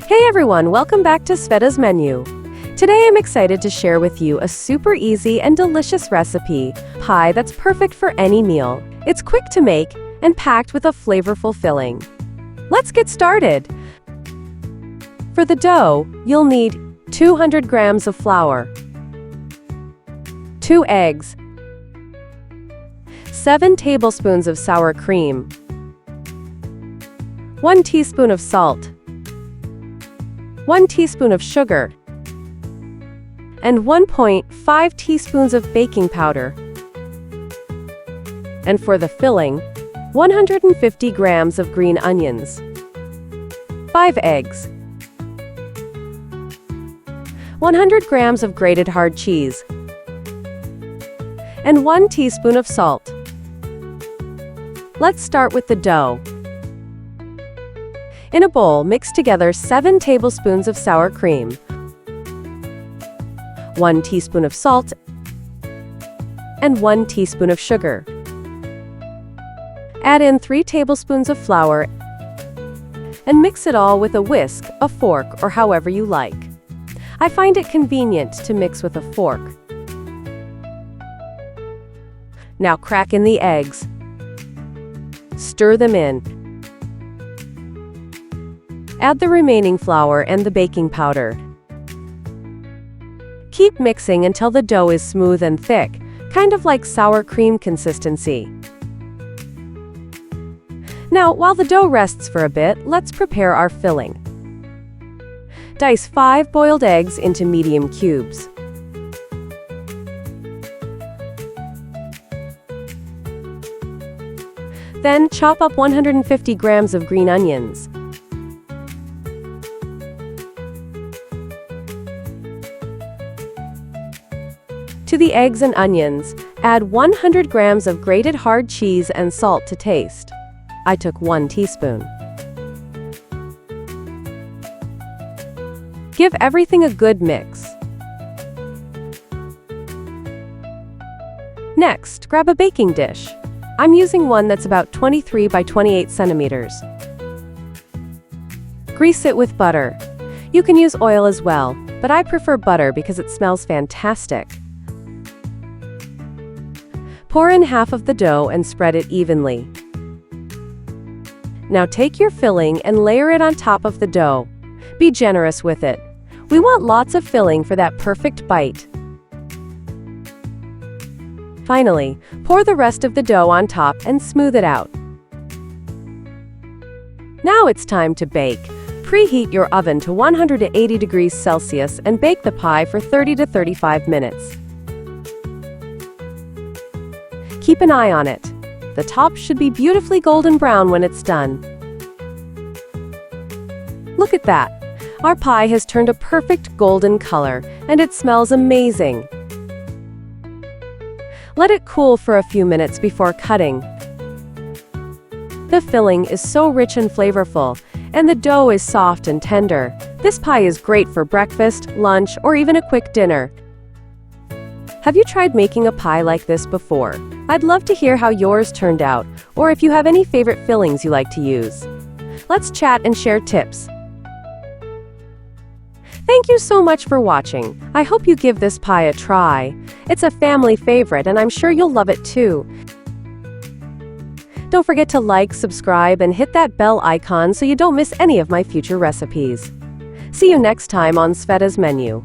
Hey everyone, welcome back to Sveta's menu. Today I'm excited to share with you a super easy and delicious recipe, pie that's perfect for any meal. It's quick to make and packed with a flavorful filling. Let's get started. For the dough, you'll need 200 grams of flour, 2 eggs, 7 tablespoons of sour cream, 1 teaspoon of salt, 1 teaspoon of sugar, and 1.5 teaspoons of baking powder. And for the filling, 150 grams of green onions, 5 eggs, 100 grams of grated hard cheese, and 1 teaspoon of salt. Let's start with the dough. In a bowl, mix together 7 tablespoons of sour cream, 1 teaspoon of salt, and 1 teaspoon of sugar. Add in 3 tablespoons of flour and mix it all with a whisk, a fork, or however you like. I find it convenient to mix with a fork. Now crack in the eggs. Stir them in. Add the remaining flour and the baking powder. Keep mixing until the dough is smooth and thick, kind of like sour cream consistency. Now, while the dough rests for a bit, let's prepare our filling. Dice 5 boiled eggs into medium cubes. Then chop up 150 grams of green onions. To the eggs and onions, add 100 grams of grated hard cheese and salt to taste. I took 1 teaspoon. Give everything a good mix. Next, grab a baking dish. I'm using one that's about 23 by 28 centimeters. Grease it with butter. You can use oil as well, but I prefer butter because it smells fantastic. Pour in half of the dough and spread it evenly. Now take your filling and layer it on top of the dough. Be generous with it. We want lots of filling for that perfect bite. Finally, pour the rest of the dough on top and smooth it out. Now it's time to bake. Preheat your oven to 180 degrees Celsius and bake the pie for 30 to 35 minutes. Keep an eye on it. The top should be beautifully golden brown when it's done. Look at that! Our pie has turned a perfect golden color, and it smells amazing. Let it cool for a few minutes before cutting. The filling is so rich and flavorful, and the dough is soft and tender. This pie is great for breakfast, lunch, or even a quick dinner. Have you tried making a pie like this before? I'd love to hear how yours turned out, or if you have any favorite fillings you like to use. Let's chat and share tips. Thank you so much for watching. I hope you give this pie a try. It's a family favorite, and I'm sure you'll love it too. Don't forget to like, subscribe, and hit that bell icon so you don't miss any of my future recipes. See you next time on Sveta's menu.